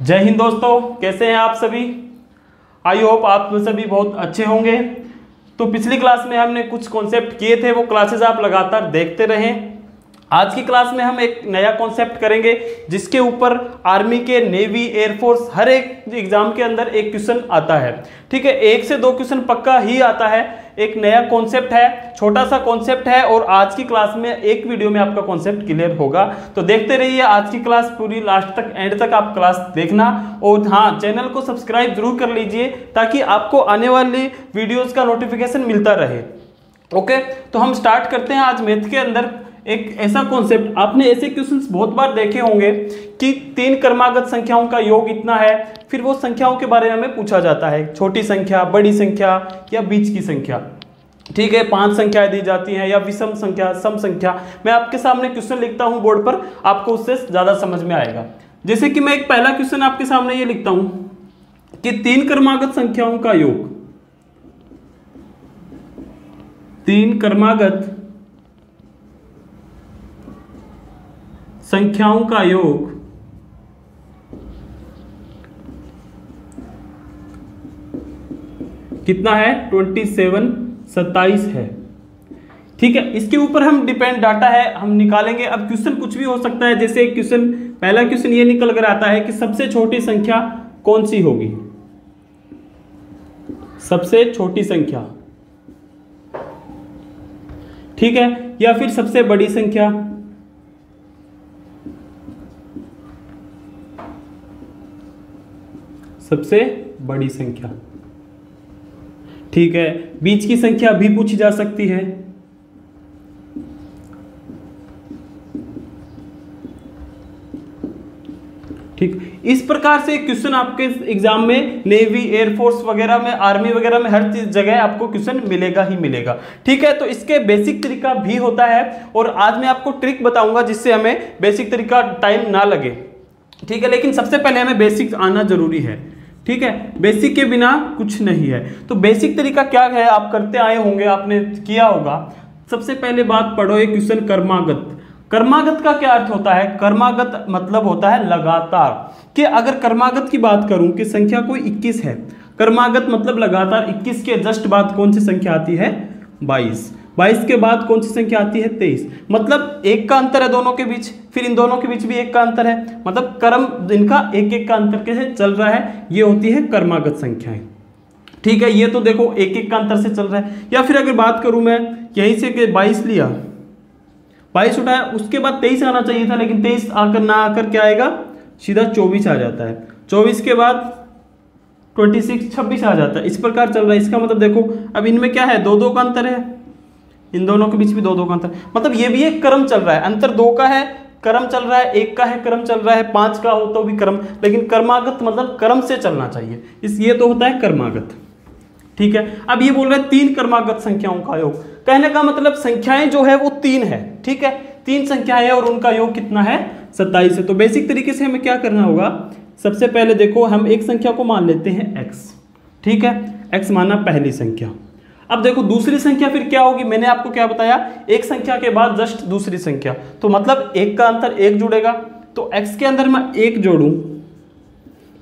जय हिंद दोस्तों, कैसे हैं आप सभी। आई होप आप सभी बहुत अच्छे होंगे। तो पिछली क्लास में हमने कुछ कॉन्सेप्ट किए थे, वो क्लासेस आप लगातार देखते रहें। आज की क्लास में हम एक नया कॉन्सेप्ट करेंगे जिसके ऊपर आर्मी के, नेवी, एयरफोर्स हर एक एग्जाम के अंदर एक क्वेश्चन आता है। ठीक है, 1 से 2 क्वेश्चन पक्का ही आता है। एक नया कॉन्सेप्ट है, छोटा सा कॉन्सेप्ट है और आज की क्लास में एक वीडियो में आपका कॉन्सेप्ट क्लियर होगा। तो देखते रहिए आज की क्लास पूरी, लास्ट तक, एंड तक आप क्लास देखना। और हाँ, चैनल को सब्सक्राइब जरूर कर लीजिए ताकि आपको आने वाली वीडियोस का नोटिफिकेशन मिलता रहे। ओके, तो हम स्टार्ट करते हैं। आज मैथ के अंदर एक ऐसा कॉन्सेप्ट, आपने ऐसे क्वेश्चंस बहुत बार देखे होंगे कि 3 क्रमागत संख्याओं का योग इतना है, फिर वो संख्याओं के बारे में हमें पूछा जाता है, छोटी संख्या, बड़ी संख्या या बीच की संख्या। ठीक है, 5 संख्याएं दी जाती हैं या विषम संख्या, सम संख्या। मैं आपके सामने क्वेश्चन लिखता हूं बोर्ड पर, आपको उससे ज्यादा समझ में आएगा। जैसे कि मैं एक पहला क्वेश्चन आपके सामने ये लिखता हूं कि 3 क्रमागत संख्याओं का योग, 3 क्रमागत संख्याओं का योग कितना है? 27 है। ठीक है, इसके ऊपर हम डिपेंड डाटा है, हम निकालेंगे। अब क्वेश्चन कुछ भी हो सकता है। जैसे क्वेश्चन, पहला क्वेश्चन ये निकल कर आता है कि सबसे छोटी संख्या कौन सी होगी? सबसे छोटी संख्या, ठीक है, या फिर सबसे बड़ी संख्या। सबसे बड़ी संख्या, ठीक है। बीच की संख्या भी पूछी जा सकती है। ठीक, इस प्रकार से क्वेश्चन आपके एग्जाम में, नेवी, एयरफोर्स वगैरह में, आर्मी वगैरह में, हर चीज जगह आपको क्वेश्चन मिलेगा ही मिलेगा। ठीक है, तो इसके बेसिक तरीका भी होता है और आज मैं आपको ट्रिक बताऊंगा जिससे हमें बेसिक तरीका टाइम ना लगे। ठीक है, लेकिन सबसे पहले हमें बेसिक आना जरूरी है। ठीक है, बेसिक के बिना कुछ नहीं है। तो बेसिक तरीका क्या है, आप करते आए होंगे, आपने किया होगा। सबसे पहले बात पढ़ो, एक क्वेश्चन कर्मागत। कर्मागत का क्या अर्थ होता है? कर्मागत मतलब होता है लगातार। कि अगर कर्मागत की बात करूं कि संख्या कोई 21 है, कर्मागत मतलब लगातार 21 के जस्ट बाद कौन सी संख्या आती है? 22। 22 के बाद कौन सी संख्या आती है? 23। मतलब 1 का अंतर है दोनों के बीच, फिर इन दोनों के बीच भी 1 का अंतर है, मतलब क्रम इनका 1-1 का अंतर कैसे चल रहा है, ये होती है कर्मागत संख्याएं। ठीक है, ये तो देखो 1-1 का अंतर से चल रहा है। या फिर अगर बात करूं मैं यहीं से कि 22 लिया, 22 उठाया, उसके बाद 23 आना चाहिए था, लेकिन 23 आकर ना आकर क्या आएगा? सीधा 24 आ जाता है। 24 के बाद 26 आ जाता है। इस प्रकार चल रहा है। इसका मतलब देखो, अब इनमें क्या है? 2-2 का अंतर है, इन दोनों के बीच भी 2-2 का अंतर, मतलब ये भी एक क्रम चल रहा है। अंतर 2 का है, क्रम चल रहा है, 1 का है, क्रम चल रहा है, 5 का हो तो भी क्रम, लेकिन कर्मागत मतलब क्रम से चलना चाहिए। ये तो होता है कर्मागत। ठीक है, अब ये बोल रहे हैं 3 कर्मागत संख्याओं का योग। कहने का मतलब संख्याएं जो है वो 3 है। ठीक है, 3 संख्याएं और उनका योग कितना है? 27 है। तो बेसिक तरीके से हमें क्या करना होगा? सबसे पहले देखो, हम एक संख्या को मान लेते हैं x। ठीक है, x माना पहली संख्या। अब देखो दूसरी संख्या फिर क्या होगी? मैंने आपको क्या बताया, एक संख्या के बाद जस्ट दूसरी संख्या, तो मतलब 1 का अंतर 1 जुड़ेगा। तो x के अंदर मैं 1 जोड़ूं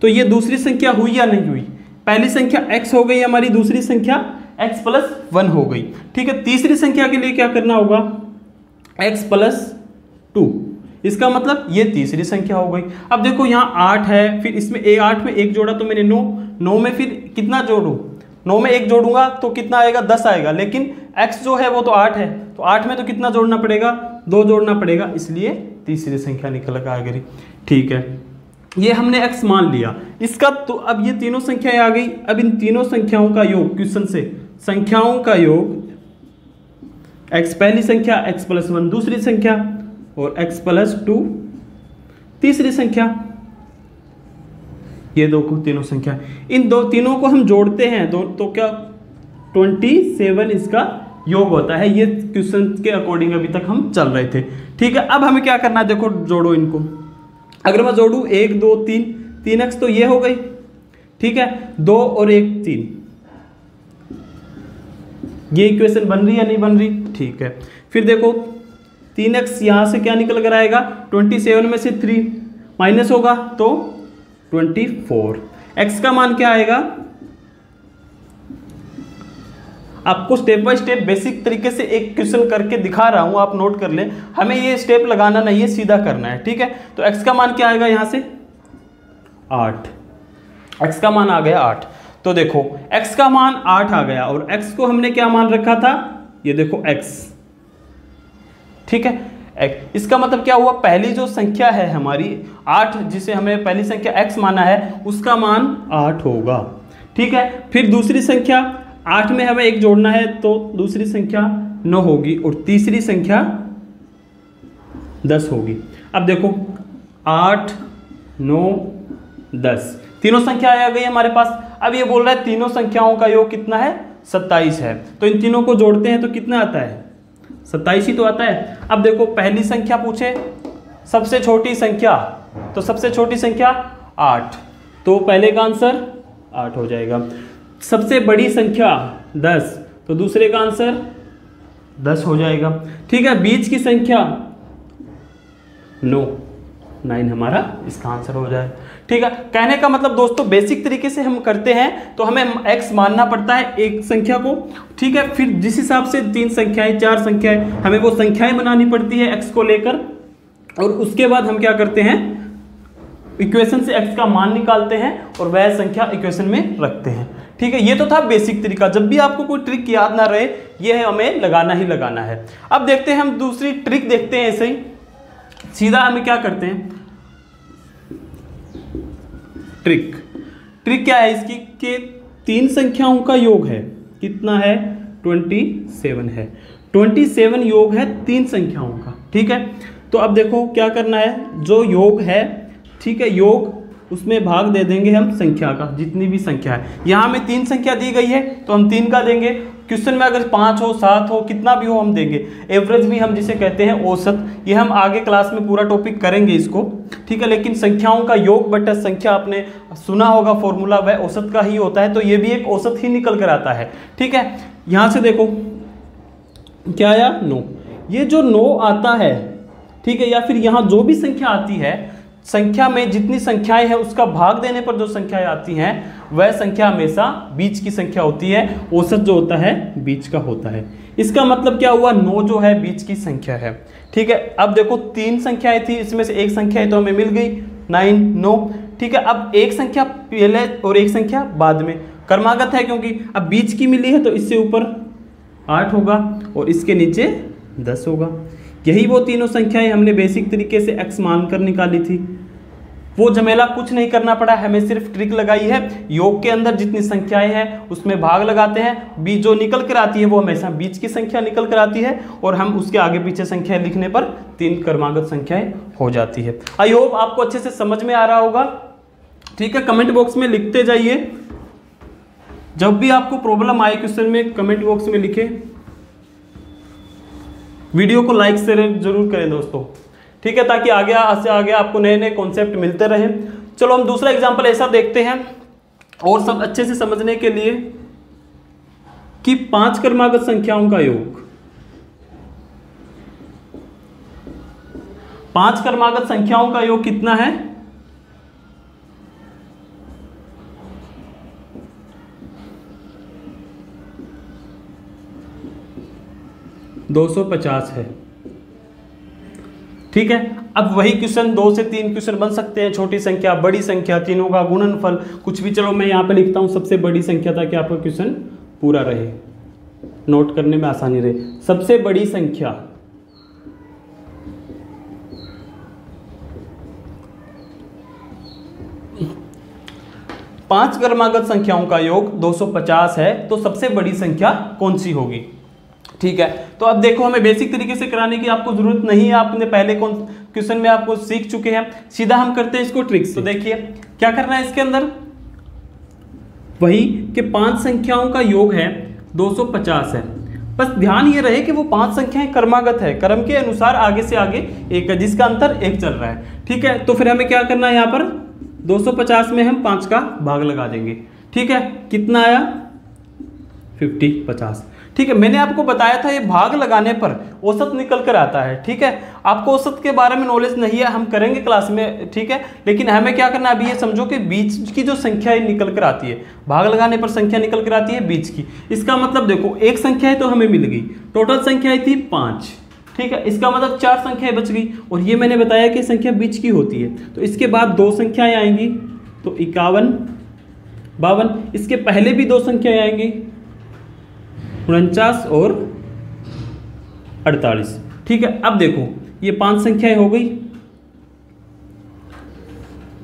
तो ये दूसरी संख्या हुई या नहीं हुई? पहली संख्या x हो गई हमारी, दूसरी संख्या x + 1 हो गई। ठीक है, तीसरी संख्या के लिए क्या करना होगा? x + 2। इसका मतलब ये तीसरी संख्या हो गई। अब देखो यहाँ 8 है, फिर इसमें 8 में 1 जोड़ा तो मैंने 9, 9 में फिर कितना जोड़ूं? 9 में 1 जोड़ूंगा तो कितना आएगा? 10 आएगा, लेकिन x जो है वो तो 8 है, तो 8 में तो कितना जोड़ना पड़ेगा? 2 जोड़ना पड़ेगा, इसलिए तीसरी संख्या निकल कर आ गई। ठीक है, ये हमने x मान लिया इसका। तो अब ये तीनों संख्याएं आ गई। अब इन तीनों संख्याओं का योग, क्वेश्चन से संख्याओं का योग, x पहली संख्या, x + 1 दूसरी संख्या और x + 2 तीसरी संख्या, ये तीनों संख्या, इन तीनों को हम जोड़ते हैं तो क्या 27 इसका योग होता है। ये क्वेश्चन के अकॉर्डिंग अभी तक हम चल रहे थे। ठीक है, अब हमें क्या करना है? देखो जोड़ो इनको। अगर मैं जोड़ू 1 2 3, 3x तो ये हो गई। ठीक है, 2 और 1 3, ये इक्वेशन बन रही या नहीं बन रही? ठीक है, फिर देखो 3x यहाँ से क्या निकल कर आएगा? 27 में से 3 माइनस होगा तो 24। x का मान क्या आएगा, आपको स्टेप बाय स्टेप बेसिक तरीके से एक क्वेश्चन करके दिखा रहा हूं, आप नोट कर लें, हमें ये स्टेप लगाना नहीं है, सीधा करना है, ठीक है। तो x का मान क्या आएगा यहां से 8, x का मान आ गया 8। तो देखो x का मान 8 आ गया और x को हमने क्या मान रखा था, ये देखो x, ठीक है। इसका मतलब क्या हुआ, पहली जो संख्या है हमारी 8, जिसे हमें पहली संख्या x माना है, उसका मान 8 होगा, ठीक है। फिर दूसरी संख्या 8 में हमें 1 जोड़ना है तो दूसरी संख्या 9 होगी और तीसरी संख्या 10 होगी। अब देखो 8, 9, 10 तीनों संख्या आ गई हमारे पास। अब ये बोल रहा है तीनों संख्याओं का योग कितना है, 27 है। तो इन तीनों को जोड़ते हैं तो कितना आता है, 27 ही तो आता है। अब देखो पहली संख्या पूछे, सबसे छोटी संख्या, तो सबसे छोटी संख्या 8, तो पहले का आंसर 8 हो जाएगा। सबसे बड़ी संख्या 10, तो दूसरे का आंसर 10 हो जाएगा, ठीक है। बीच की संख्या 9 हमारा इसका आंसर हो जाए, ठीक है। कहने का मतलब दोस्तों बेसिक तरीके से हम करते हैं तो हमें x मानना पड़ता है एक संख्या को, ठीक है। फिर जिस हिसाब से 3 संख्याएं 4 संख्याएं, हमें वो संख्याएं बनानी पड़ती है x को लेकर, और उसके बाद हम क्या करते हैं, इक्वेशन से x का मान निकालते हैं और वह संख्या इक्वेशन में रखते हैं, ठीक है। ये तो था बेसिक तरीका। जब भी आपको कोई ट्रिक याद ना रहे, ये है हमें लगाना ही लगाना है। अब देखते हैं हम दूसरी ट्रिक, देखते हैं ऐसे ही सीधा हमें क्या करते हैं, ट्रिक क्या है इसकी कि 3 संख्याओं का योग है, कितना है 27 है, 27 योग है 3 संख्याओं का, ठीक है। तो अब देखो क्या करना है, जो योग है, ठीक है, योग उसमें भाग दे देंगे हम संख्या का, जितनी भी संख्या है। यहाँ में 3 संख्या दी गई है तो हम 3 का देंगे, क्वेश्चन में अगर 5 हो 7 हो कितना भी हो हम देंगे। एवरेज भी हम जिसे कहते हैं औसत, ये हम आगे क्लास में पूरा टॉपिक करेंगे इसको, ठीक है। लेकिन संख्याओं का योग बटा संख्या आपने सुना होगा फॉर्मूला, वह औसत का ही होता है, तो ये भी एक औसत ही निकल कर आता है, ठीक है। यहाँ से देखो क्या आया 9, ये जो 9 आता है, ठीक है, या फिर यहाँ जो भी संख्या आती है, संख्या में जितनी संख्याएं हैं उसका भाग देने पर जो संख्याएं आती हैं वह संख्या हमेशा बीच की संख्या होती है, औसत जो होता है बीच का होता है। इसका मतलब क्या हुआ, 9 जो है बीच की संख्या है, ठीक है। अब देखो 3 संख्याएं थी, इसमें से एक संख्या है तो हमें मिल गई 9, ठीक है। अब एक संख्या पहले और एक संख्या बाद में, क्रमागत है क्योंकि अब बीच की मिली है तो इससे ऊपर 8 होगा और इसके नीचे 10 होगा। यही वो तीनों संख्याएं हमने बेसिक तरीके से x मानकर निकाली थी। वो झमेला कुछ नहीं करना पड़ा, हमें सिर्फ ट्रिक लगाई है, योग के अंदर जितनी संख्याएं हैं उसमें भाग लगाते हैं, बीच जो निकल कर आती है वो हमेशा बीच की संख्या निकल कर आती है और हम उसके आगे पीछे संख्याएं लिखने पर 3 क्रमागत संख्याएं हो जाती है। आई होप आपको अच्छे से समझ में आ रहा होगा, ठीक है। कमेंट बॉक्स में लिखते जाइए, जब भी आपको प्रॉब्लम आए क्वेश्चन में कमेंट बॉक्स में लिखे। वीडियो को लाइक शेयर जरूर करें दोस्तों, ठीक है, ताकि आगे आपको नए नए कॉन्सेप्ट मिलते रहें। चलो हम दूसरा एग्जांपल ऐसा देखते हैं और सब अच्छे से समझने के लिए कि 5 क्रमागत संख्याओं का योग, 5 क्रमागत संख्याओं का योग कितना है, $250 है, ठीक है। अब वही क्वेश्चन 2 से 3 क्वेश्चन बन सकते हैं, छोटी संख्या बड़ी संख्या, तीनों का गुणनफल, कुछ भी। चलो मैं यहाँ पे लिखता हूँ सबसे बड़ी संख्या ताकि आपका क्वेश्चन पूरा रहे, नोट करने में आसानी रहे। सबसे बड़ी संख्या पांच क्रमागत संख्याओं का योग 250 है, तो सबसे बड़ी संख्या कौन सी होगी, ठीक है। तो अब देखो हमें बेसिक तरीके से कराने की आपको जरूरत नहीं है, आपने पहले कौन क्वेश्चन में आपको सीख चुके हैं। सीधा हम करते हैं इसको ट्रिक से। तो देखिए क्या करना है इसके अंदर, वही कि 5 संख्याओं का योग है 250 है। बस ध्यान ये रहे कि वो 5 संख्याएं क्रमागत है, क्रम के अनुसार आगे से आगे एक है, जिसका अंतर 1 चल रहा है, ठीक है। तो फिर हमें क्या करना है, यहाँ पर 250 में हम 5 का भाग लगा देंगे, ठीक है। कितना आया 50, ठीक है, मैंने आपको बताया था ये भाग लगाने पर औसत निकल कर आता है। ठीक है, आपको औसत के बारे में नॉलेज नहीं है, हम करेंगे क्लास में। ठीक है, लेकिन हमें क्या करना है अभी ये समझो कि बीच की जो संख्या निकल कर आती है, भाग लगाने पर संख्या निकल कर आती है बीच की। इसका मतलब देखो एक संख्या है तो हमें मिल गई, टोटल संख्या थी 5। ठीक है, इसका मतलब 4 संख्याएं बच गई, और ये मैंने बताया कि संख्या बीच की होती है। तो इसके बाद 2 संख्याएं आएंगी, तो 51, 52। इसके पहले भी 2 संख्याएं आएंगी, 49 और 48। ठीक है, अब देखो ये 5 संख्याएं हो गई,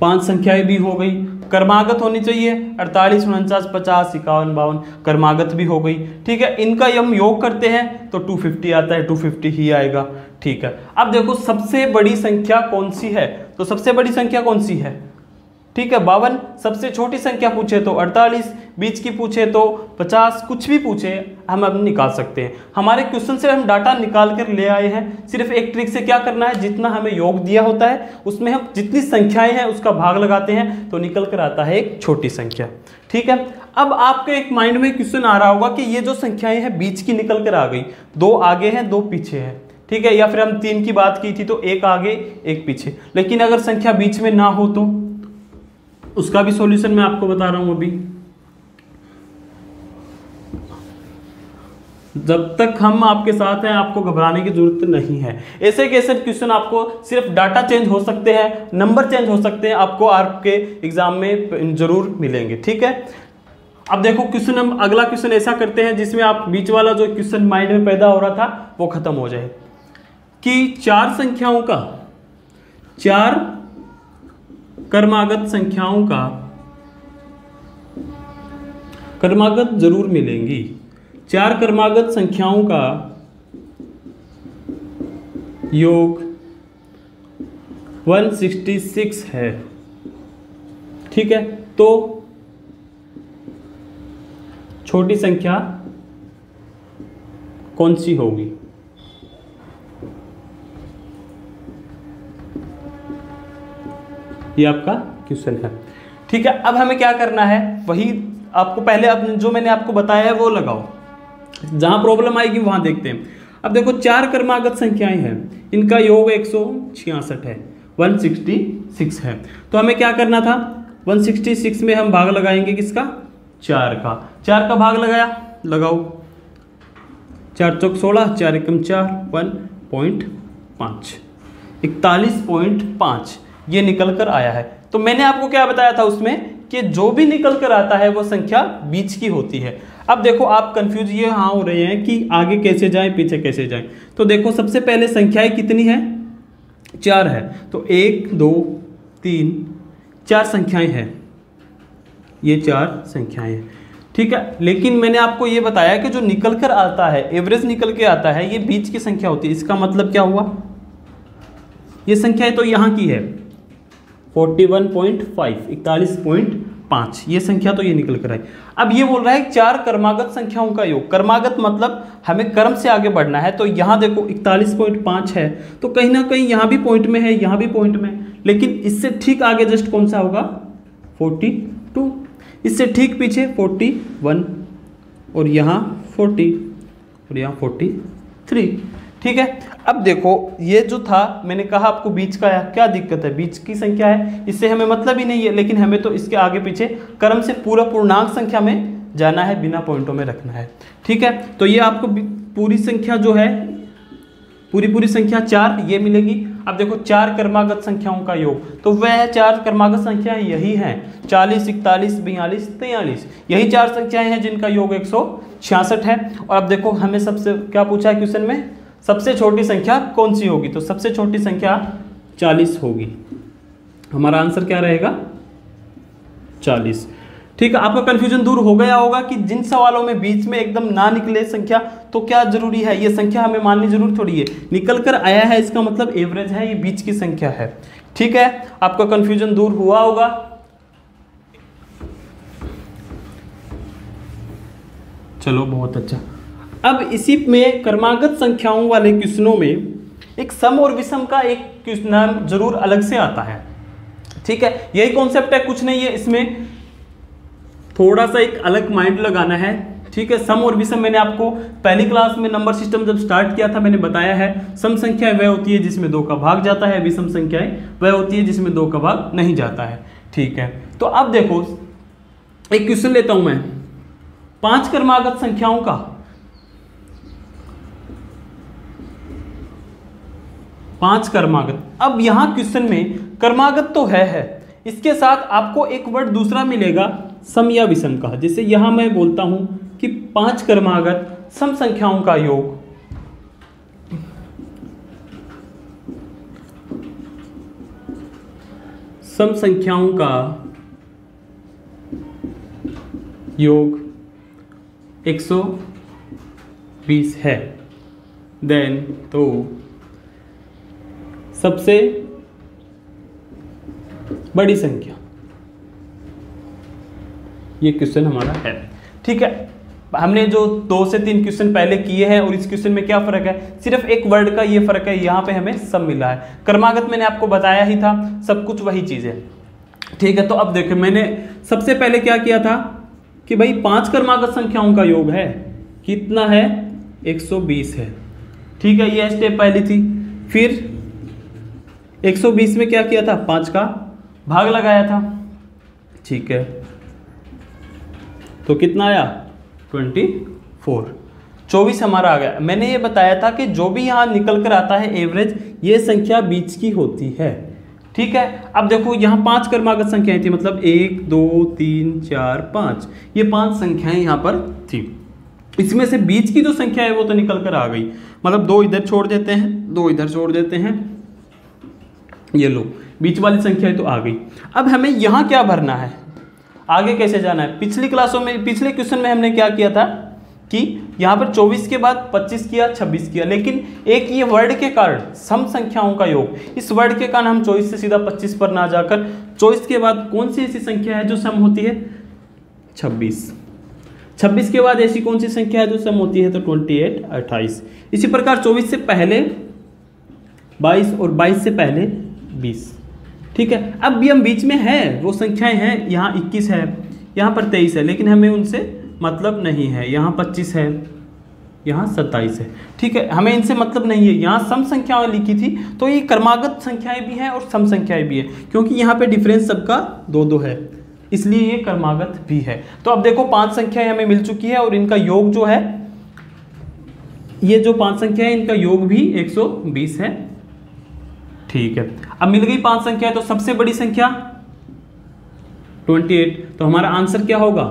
5 संख्याएं भी हो गई। क्रमागत होनी चाहिए 48, 49, 50, 51, 52, क्रमागत भी हो गई। ठीक है, इनका हम योग करते हैं तो 250 आता है, 250 ही आएगा। ठीक है, अब देखो सबसे बड़ी संख्या कौन सी है, तो सबसे बड़ी संख्या कौन सी है? ठीक है, 52। सबसे छोटी संख्या पूछे तो 48, बीच की पूछे तो 50, कुछ भी पूछे हम अब निकाल सकते हैं। हमारे क्वेश्चन से हम डाटा निकाल कर ले आए हैं। सिर्फ एक ट्रिक से क्या करना है, जितना हमें योग दिया होता है उसमें हम जितनी संख्याएं हैं उसका भाग लगाते हैं तो निकल कर आता है एक छोटी संख्या। ठीक है, अब आपके एक माइंड में क्वेश्चन आ रहा होगा कि ये जो संख्याएं हैं बीच की निकल कर आ गई, 2 आगे हैं 2 पीछे हैं। ठीक है, या फिर हम 3 की बात की थी तो 1 आगे 1 पीछे, लेकिन अगर संख्या बीच में ना हो तो उसका भी सॉल्यूशन मैं आपको बता रहा हूं अभी। जब तक हम आपके साथ हैं आपको घबराने की जरूरत नहीं है। ऐसे कैसे क्वेश्चन आपको सिर्फ डाटा चेंज हो सकते हैं, नंबर चेंज हो सकते हैं, आपको आपके एग्जाम में जरूर मिलेंगे। ठीक है, अब देखो क्वेश्चन हम अगला क्वेश्चन ऐसा करते हैं जिसमें आप बीच वाला जो क्वेश्चन माइंड में पैदा हो रहा था वो खत्म हो जाए कि 4 संख्याओं का, 4 क्रमागत संख्याओं का क्रमागत जरूर मिलेंगी। 4 क्रमागत संख्याओं का योग 166 है। ठीक है, तो छोटी संख्या कौन सी होगी? ये आपका क्वेश्चन है। ठीक है, अब हमें क्या करना है, वही आपको पहले अपने जो मैंने आपको बताया है वो लगाओ, जहां प्रॉब्लम आएगी वहां देखते हैं। अब देखो 4 क्रमागत संख्याएं हैं, इनका योग 166 है, 166 है। तो हमें क्या करना था, 166 में हम भाग लगाएंगे किसका? 4 का। 4 का भाग लगाया, लगाओ 4 चौक 16, 4 एकम 4, 1.5, 41.5 ये निकल कर आया है। तो मैंने आपको क्या बताया था उसमें कि जो भी निकल कर आता है वो संख्या बीच की होती है। अब देखो आप कंफ्यूज ये हाँ हो रहे हैं कि आगे कैसे जाएं पीछे कैसे जाएं। तो देखो सबसे पहले संख्याएं कितनी है? 4 है। तो 1 2 3 4 संख्याएं हैं, ये 4 संख्याएं हैं। ठीक है, लेकिन मैंने आपको ये बताया कि जो निकल कर आता है, एवरेज निकल के आता है, ये बीच की संख्या होती है। इसका मतलब क्या हुआ, ये संख्या तो यहाँ की है 41.5, 41.5, ये संख्या तो ये निकल कर आई। अब ये बोल रहा है 4 क्रमागत संख्याओं का योग। क्रमागत मतलब हमें क्रम से आगे बढ़ना है। तो यहाँ देखो 41.5 है, तो कहीं ना कहीं यहाँ भी पॉइंट में है, यहाँ भी पॉइंट में, लेकिन इससे ठीक आगे जस्ट कौन सा होगा? 42, इससे ठीक पीछे 41, और यहाँ 40, और यहाँ 43। ठीक है, अब देखो ये जो था मैंने कहा आपको बीच का क्या दिक्कत है, बीच की संख्या है, इससे हमें मतलब ही नहीं है, लेकिन हमें तो इसके आगे पीछे क्रम से पूरा पूर्णांक संख्या में जाना है, बिना पॉइंटों में रखना है। ठीक है, तो ये आपको पूरी संख्या जो है, पूरी संख्या 4 ये मिलेगी। अब देखो 4 क्रमागत संख्याओं का योग, तो वह 4 क्रमागत संख्याएं यही हैं, 40, 41, 42, 43, यही 4 संख्याएं हैं जिनका योग 166 है। और अब देखो हमें सबसे क्या पूछा है क्वेश्चन में, सबसे छोटी संख्या कौन सी होगी? तो सबसे छोटी संख्या 40 होगी। हमारा आंसर क्या रहेगा? 40। ठीक है, आपका कंफ्यूजन दूर हो गया होगा कि जिन सवालों में बीच में एकदम ना निकले संख्या तो क्या जरूरी है, ये संख्या हमें माननी जरूर थोड़ी है, निकल कर आया है इसका मतलब एवरेज है, ये बीच की संख्या है। ठीक है, आपका कंफ्यूजन दूर हुआ होगा। चलो बहुत अच्छा। अब इसी में क्रमागत संख्याओं वाले क्वेश्चनों में एक सम और विषम का एक क्वेश्चन जरूर अलग से आता है। ठीक है, यही कॉन्सेप्ट है, कुछ नहीं है इसमें, थोड़ा सा एक अलग माइंड लगाना है ठीक है। सम और विषम मैंने आपको पहली क्लास में नंबर सिस्टम जब स्टार्ट किया था मैंने बताया है, सम संख्याएं वह होती है जिसमें 2 का भाग जाता है, विषम संख्याएं वह होती है जिसमें 2 का भाग नहीं जाता है, ठीक है। तो अब देखो एक क्वेश्चन लेता हूं मैं 5 क्रमागत संख्याओं का, 5 क्रमागत। अब यहां क्वेश्चन में क्रमागत तो है, इसके साथ आपको एक वर्ड दूसरा मिलेगा सम या विषम का। जैसे यहां मैं बोलता हूं कि 5 क्रमागत सम संख्याओं का योग, सम संख्याओं का योग 120 है, देन तो सबसे बड़ी संख्या, ये क्वेश्चन हमारा है, ठीक है। हमने जो 2 से 3 क्वेश्चन पहले किए हैं और इस क्वेश्चन में क्या फर्क है, सिर्फ एक वर्ड का ये फर्क है, यहाँ पे हमें सब मिला है। क्रमागत मैंने आपको बताया ही था, सब कुछ वही चीज है, ठीक है। तो अब देखो मैंने सबसे पहले क्या किया था कि भाई 5 क्रमागत संख्याओं का योग है, कितना है 120 है, ठीक है। ये स्टेप पहली थी। फिर 120 में क्या किया था, 5 का भाग लगाया था, ठीक है। तो कितना आया 24 हमारा आ गया। मैंने ये बताया था कि जो भी यहाँ निकल कर आता है एवरेज, ये संख्या बीच की होती है, ठीक है। अब देखो यहाँ 5 क्रमागत संख्याएं थी, मतलब 1 2 3 4 5, ये 5 संख्याएं यहाँ पर थी। इसमें से बीच की जो संख्या है वो तो निकल कर आ गई, मतलब 2 इधर छोड़ देते हैं, 2 इधर छोड़ देते हैं, ये लो बीच वाली संख्या तो आ गई। अब हमें यहाँ क्या भरना है, आगे कैसे जाना है। पिछली क्लासों में, पिछले क्वेश्चन में हमने क्या किया था कि यहाँ पर 24 के बाद 25 किया, 26 किया, लेकिन एक ये वर्ड के कारण सम संख्याओं का योग, इस वर्ड के कारण हम 24 से सीधा 25 पर ना जाकर 24 के बाद कौन सी ऐसी संख्या है जो सम होती है, 26। 26 के बाद ऐसी कौन सी संख्या है जो सम होती है, तो 28 28। इसी प्रकार 24 से पहले 22 और 22 से पहले 20, ठीक है। अब भी हम बीच में है, वो संख्याएं हैं, यहाँ 21 है, यहाँ पर 23 है, लेकिन हमें उनसे मतलब नहीं है। यहाँ 25 है, यहाँ 27 है, ठीक है, हमें इनसे मतलब नहीं है। यहाँ सम संख्याएं लिखी थी, तो ये क्रमागत संख्याएं भी हैं और सम संख्याएं भी है, क्योंकि यहाँ पे डिफरेंस सबका 2-2 है, इसलिए ये क्रमागत भी है। तो अब देखो 5 संख्याएं हमें मिल चुकी है और इनका योग जो है, ये जो 5 संख्या है इनका योग भी 120 है, ठीक है। अब मिल गई 5 संख्या, तो सबसे बड़ी संख्या 28, तो हमारा आंसर क्या होगा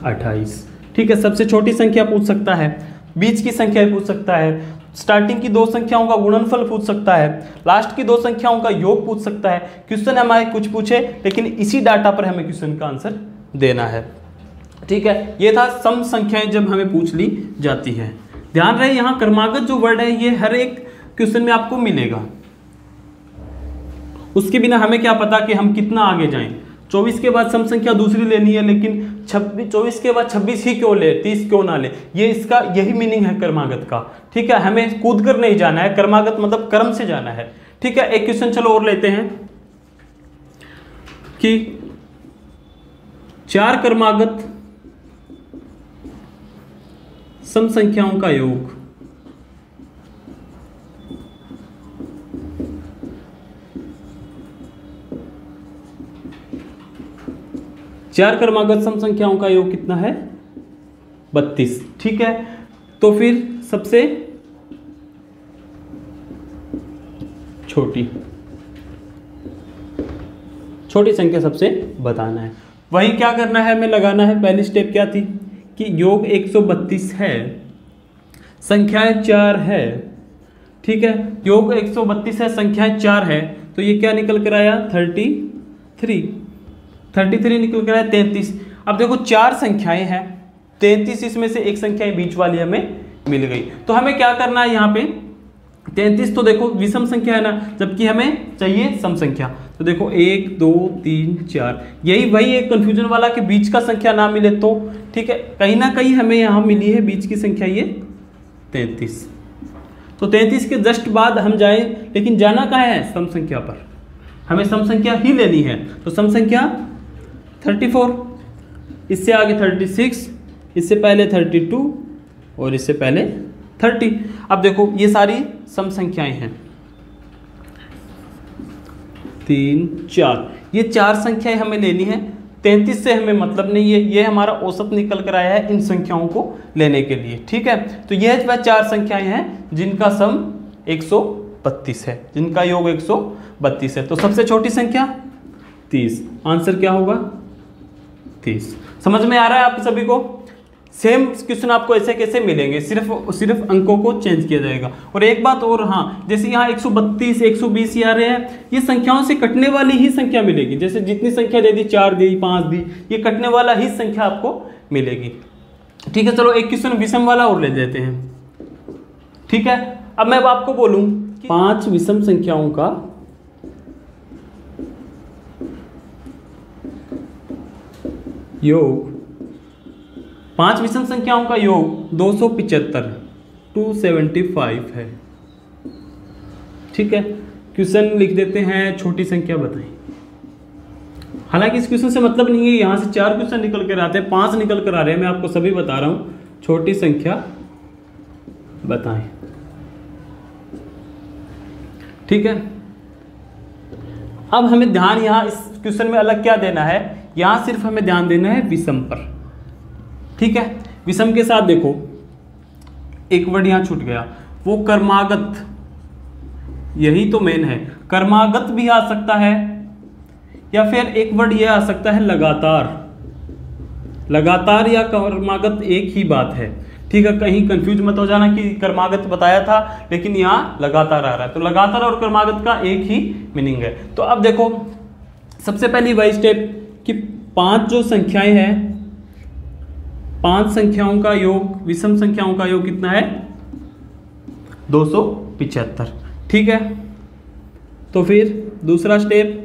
28, ठीक है। सबसे छोटी संख्या पूछ सकता है, बीच की संख्या पूछ सकता है, स्टार्टिंग की 2 संख्याओं का गुणनफल पूछ सकता है, लास्ट की 2 संख्याओं का योग पूछ सकता है। क्वेश्चन हमारे कुछ पूछे, लेकिन इसी डाटा पर हमें क्वेश्चन का आंसर देना है, ठीक है। ये था सम संख्याएं जब हमें पूछ ली जाती है। ध्यान रहे यहाँ क्रमागत जो वर्ड है ये हर एक क्वेश्चन में आपको मिलेगा, उसके बिना हमें क्या पता कि हम कितना आगे जाएं। 24 के बाद सम संख्या दूसरी लेनी है, लेकिन 24 के बाद 26 ही क्यों ले, 30 क्यों ना ले, ये इसका यही मीनिंग है क्रमागत का, ठीक है। हमें कूद कर नहीं जाना है, क्रमागत मतलब क्रम से जाना है, ठीक है। एक क्वेश्चन चलो और लेते हैं कि 4 क्रमागत सम संख्याओं का योग, चार क्रमागत सम संख्याओं का योग कितना है 32, ठीक है। तो फिर सबसे छोटी संख्या सबसे बताना है। वही क्या करना है, हमें लगाना है। पहली स्टेप क्या थी कि योग 132 है, संख्याएं 4 है, ठीक है। योग 132 है, संख्याएं 4 है, तो ये क्या निकल कर आया 33 निकल कर आया 33। अब देखो 4 संख्याएं हैं, 33 इसमें से एक संख्या बीच वाली हमें मिल गई, तो हमें क्या करना है यहाँ पे 33 तो देखो विषम संख्या है ना, जबकि हमें चाहिए सम संख्या। तो देखो 1 2 3 4, यही वही एक कंफ्यूजन वाला कि बीच का संख्या ना मिले तो, ठीक है। कहीं ना कहीं हमें यहाँ मिली है बीच की संख्या ये 33, तो 33 के जस्ट बाद हम जाएं, लेकिन जाना कहाँ है सम संख्या पर, हमें सम संख्या ही लेनी है। तो सम संख्या 34, इससे आगे 36, इससे पहले 32 और इससे पहले 30। अब देखो ये सारी सम संख्याएं हैं, 3 4, ये 4 संख्याएं हमें लेनी है। 33 से हमें मतलब नहीं है, ये हमारा औसत निकल कर आया है इन संख्याओं को लेने के लिए। ठीक है, तो यह वह 4 संख्याएं हैं जिनका सम 132 है, जिनका योग 132 है। तो सबसे छोटी संख्या 30, आंसर क्या होगा 30। समझ में आ रहा है आप सभी को? सेम क्वेश्चन आपको ऐसे कैसे मिलेंगे, सिर्फ अंकों को चेंज किया जाएगा। और एक बात और, हाँ, जैसे यहाँ 132 120 ये आ रहे हैं, ये संख्याओं से कटने वाली ही संख्या मिलेगी। जैसे जितनी संख्या दे दी, 4 दी, 5 दी, ये कटने वाला ही संख्या आपको मिलेगी। ठीक है, चलो एक क्वेश्चन विषम वाला और ले लेते हैं। ठीक है, अब मैं आपको बोलूं 5 विषम संख्याओं का योग, 5 विषम संख्याओं का योग 275 है। ठीक है, क्वेश्चन लिख देते हैं, छोटी संख्या बताएं। हालांकि इस क्वेश्चन से मतलब नहीं है, यहां से 4 क्वेश्चन निकल कर आते हैं, 5 निकल कर आ रहे हैं, मैं आपको सभी बता रहा हूं। छोटी संख्या बताएं। ठीक है, अब हमें ध्यान यहां इस क्वेश्चन में अलग क्या देना है, यहां सिर्फ हमें ध्यान देना है विषम पर। ठीक है, विषम के साथ देखो एक वर्ड यहां छूट गया, वो कर्मागत, यही तो मेन है। कर्मागत भी आ सकता है, या फिर एक वर्ड यह आ सकता है लगातार। लगातार या कर्मागत एक ही बात है। ठीक है, कहीं कंफ्यूज मत हो जाना कि कर्मागत बताया था लेकिन यहाँ लगातार आ रहा है। तो लगातार और कर्मागत का एक ही मीनिंग है। तो अब देखो सबसे पहली वही स्टेप कि 5 जो संख्याएं हैं, 5 संख्याओं का योग, विषम संख्याओं का योग कितना है 275। ठीक है, तो फिर दूसरा स्टेप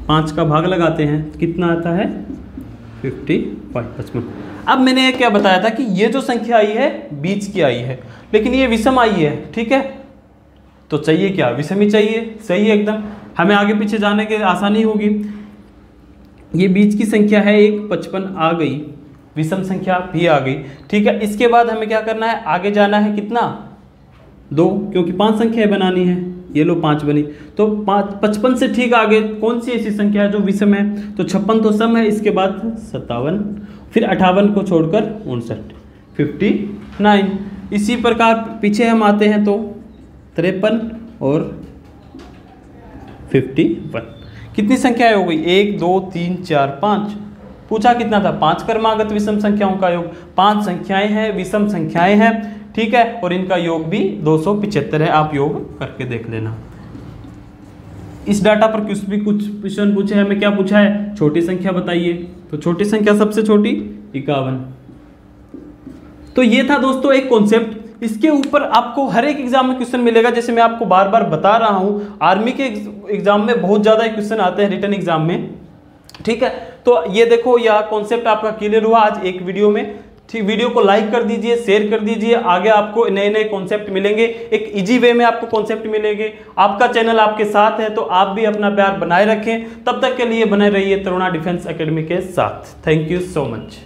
5 का भाग लगाते हैं, कितना आता है 55। अब मैंने क्या बताया था कि ये जो संख्या आई है बीच की आई है, लेकिन ये विषम आई है। ठीक है, तो चाहिए क्या, विषम ही चाहिए। सही है एकदम, हमें आगे पीछे जाने की आसानी होगी। ये बीच की संख्या है, एक 55 आ गई, विषम संख्या भी आ गई। ठीक है, इसके बाद हमें क्या करना है, आगे जाना है कितना 2, क्योंकि 5 संख्याएं बनानी है। ये लो 5 बनी, तो 55 से ठीक आगे कौन सी ऐसी संख्या है जो विषम है, तो 56 तो सम है, इसके बाद 57, फिर 58 को छोड़कर 59, 59। इसी प्रकार पीछे हम आते हैं तो 53 और 51। कितनी संख्याएं हो गई, 1 2 3 4 5। पूछा कितना था, 5 कर्मागत विषम संख्याओं का योग। 5 संख्याएं हैं, विषम संख्याएं हैं। ठीक है, और इनका योग भी 275 है, आप योग करके देख लेना। इस डाटा पर कुछ क्वेश्चन पूछे, हमें क्या पूछा है, छोटी संख्या बताइए। तो छोटी संख्या सबसे छोटी 51। तो ये था दोस्तों एक कॉन्सेप्ट। इसके ऊपर आपको हर एक एग्जाम में क्वेश्चन मिलेगा। जैसे मैं आपको बार बार बता रहा हूं, आर्मी के एग्जाम में बहुत ज्यादा क्वेश्चन आते हैं रिटन एग्जाम में। ठीक है, तो ये देखो यह कॉन्सेप्ट आपका क्लियर हुआ आज एक वीडियो में। ठीक, वीडियो को लाइक कर दीजिए, शेयर कर दीजिए। आगे आपको नए नए कॉन्सेप्ट मिलेंगे, एक इजी वे में आपको कॉन्सेप्ट मिलेंगे। आपका चैनल आपके साथ है, तो आप भी अपना प्यार बनाए रखें। तब तक के लिए बने रहिए तरुणा डिफेंस एकेडमी के साथ। Thank you so much.